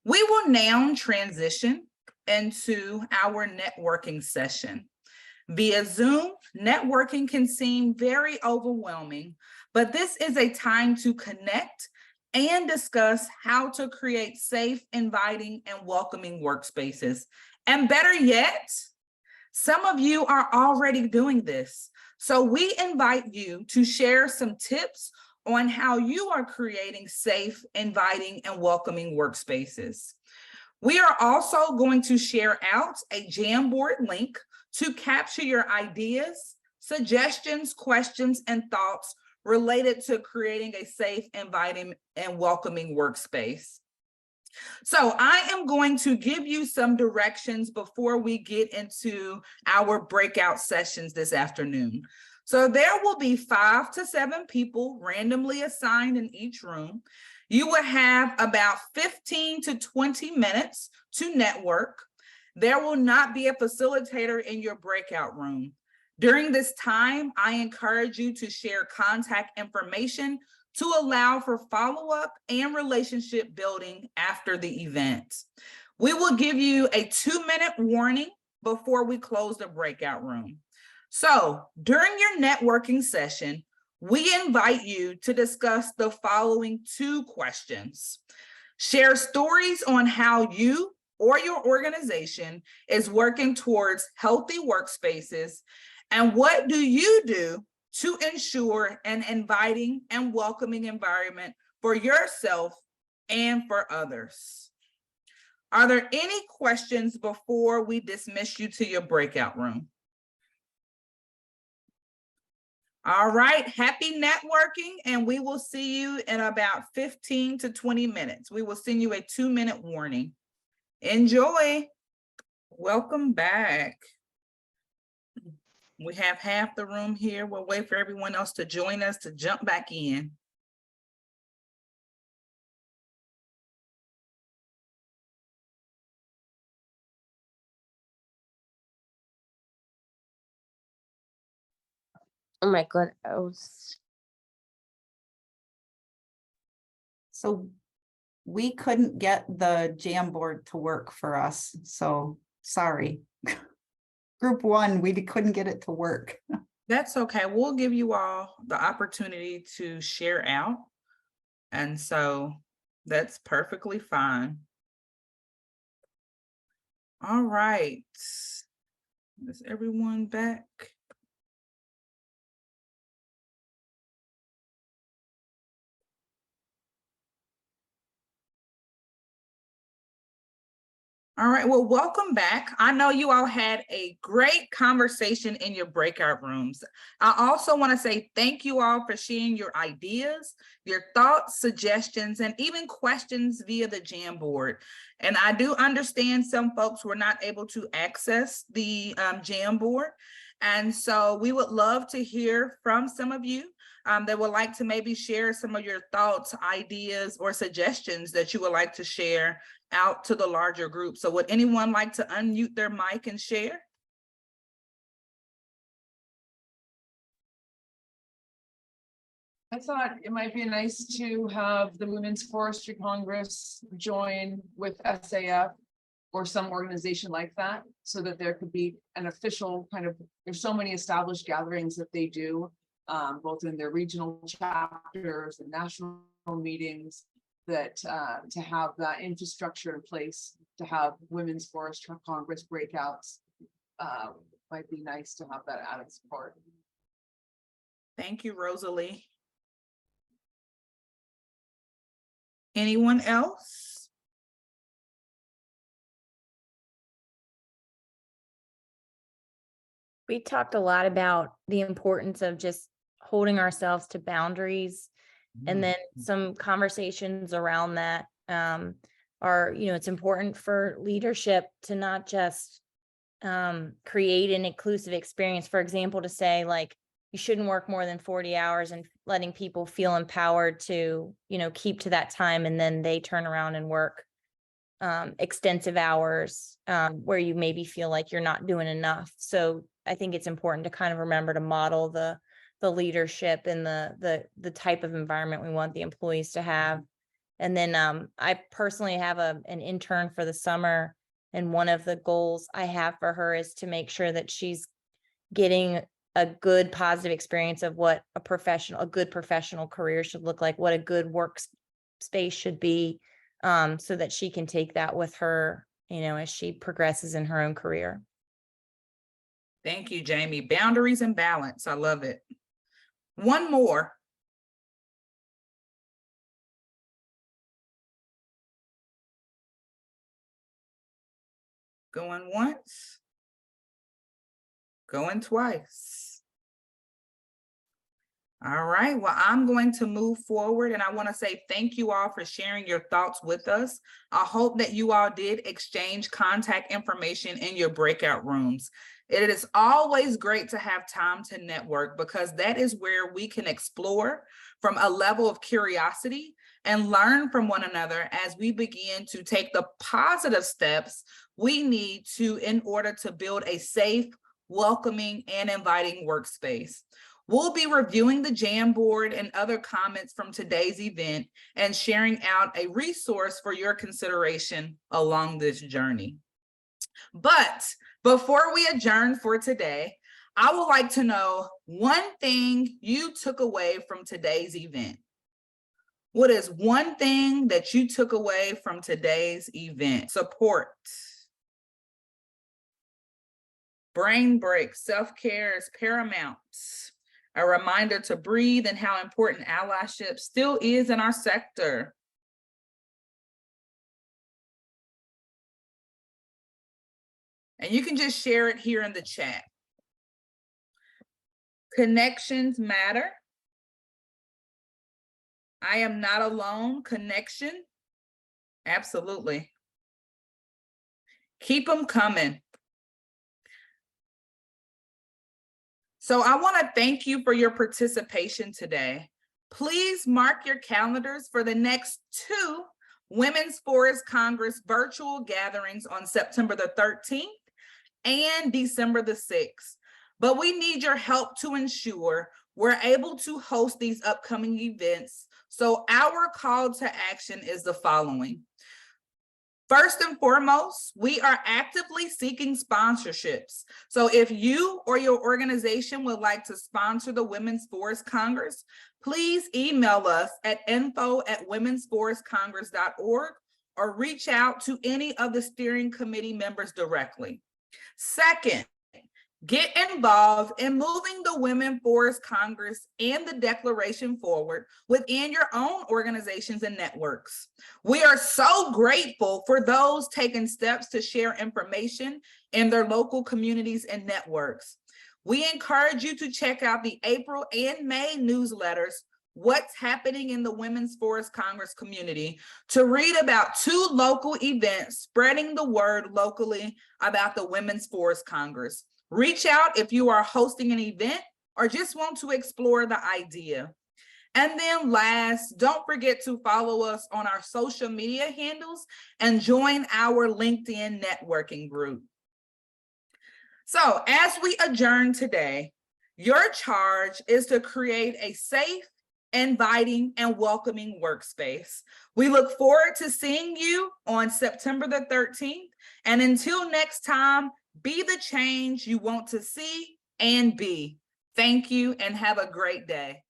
We will now transition into our networking session. Via Zoom, networking can seem very overwhelming, but this is a time to connect and discuss how to create safe, inviting, and welcoming workspaces. And better yet, some of you are already doing this. So we invite you to share some tips on how you are creating safe, inviting, and welcoming workspaces. We are also going to share out a Jamboard link to capture your ideas, suggestions, questions, and thoughts related to creating a safe, inviting, and welcoming workspace. So I am going to give you some directions before we get into our breakout sessions this afternoon. So there will be 5 to 7 people randomly assigned in each room. You will have about 15 to 20 minutes to network. There will not be a facilitator in your breakout room. During this time, I encourage you to share contact information to allow for follow-up and relationship building after the event. We will give you a 2-minute warning before we close the breakout room. So during your networking session, we invite you to discuss the following 2 questions. Share stories on how you or your organization is working towards healthy workspaces, and what do you do to ensure an inviting and welcoming environment for yourself and for others. Are there any questions before we dismiss you to your breakout room? All right, happy networking, and we will see you in about 15 to 20 minutes. We will send you a 2-minute warning. Enjoy. Welcome back. We have half the room here. We'll wait for everyone else to join us to jump back in. Oh my God. So we couldn't get the Jamboard to work for us, so sorry. Group 1, we couldn't get it to work. That's okay. We'll give you all the opportunity to share out. And so that's perfectly fine. All right. Is everyone back? All right, well, welcome back. I know you all had a great conversation in your breakout rooms. I also want to say thank you all for sharing your ideas, your thoughts, suggestions, and even questions via the Jamboard. And I do understand some folks were not able to access the Jamboard. And so we would love to hear from some of you that would like to maybe share some of your thoughts, ideas, or suggestions that you would like to share out to the larger group. So would anyone like to unmute their mic and share? I thought it might be nice to have the Women's Forestry Congress join with SAF or some organization like that, so that there could be an official kind of, there's so many established gatherings that they do, both in their regional chapters and national meetings, that to have that infrastructure in place, to have Women's Forest Congress breakouts, might be nice to have that added support. Thank you, Rosalie. Anyone else? We talked a lot about the importance of just holding ourselves to boundaries. And then some conversations around that are, it's important for leadership to not just create an inclusive experience. For example, to say like, you shouldn't work more than 40 hours and letting people feel empowered to, keep to that time. And then they turn around and work extensive hours where you maybe feel like you're not doing enough. So I think it's important to kind of remember to model the leadership and the type of environment we want the employees to have. And then I personally have an intern for the summer. And one of the goals I have for her is to make sure that she's getting a good positive experience of what a good professional career should look like, what a good workspace should be, so that she can take that with her, as she progresses in her own career. Thank you, Jamie. Boundaries and balance. I love it. One more. Going once. Going twice. All right, well, I'm going to move forward, and I want to say thank you all for sharing your thoughts with us. I hope that you all did exchange contact information in your breakout rooms. It is always great to have time to network, because that is where we can explore from a level of curiosity and learn from one another as we begin to take the positive steps we need to in order to build a safe, welcoming, and inviting workspace. We'll be reviewing the Jamboard and other comments from today's event and sharing out a resource for your consideration along this journey. But before we adjourn for today, I would like to know one thing you took away from today's event. What is one thing that you took away from today's event? Support. Brain break. Self-care is paramount. A reminder to breathe and how important allyship still is in our sector. And you can just share it here in the chat. Connections matter. I am not alone. Connection. Absolutely. Keep them coming. So I want to thank you for your participation today. Please mark your calendars for the next 2 Women's Forest Congress virtual gatherings on September the 13th and December the 6th. But we need your help to ensure we're able to host these upcoming events. So our call to action is the following. First and foremost, we are actively seeking sponsorships. So if you or your organization would like to sponsor the Women's Forest Congress, please email us at info@womensforestcongress.org or reach out to any of the steering committee members directly. Second, get involved in moving the Women's Forest Congress and the Declaration forward within your own organizations and networks. We are so grateful for those taking steps to share information in their local communities and networks. We encourage you to check out the April and May newsletters, What's Happening in the Women's Forest Congress Community, to read about 2 local events spreading the word locally about the Women's Forest Congress. Reach out if you are hosting an event or just want to explore the idea. And then last, don't forget to follow us on our social media handles and join our LinkedIn networking group. So as we adjourn today, your charge is to create a safe, inviting, and welcoming workspace. We look forward to seeing you on September the 13th. And until next time, be the change you want to see and be. Thank you and have a great day.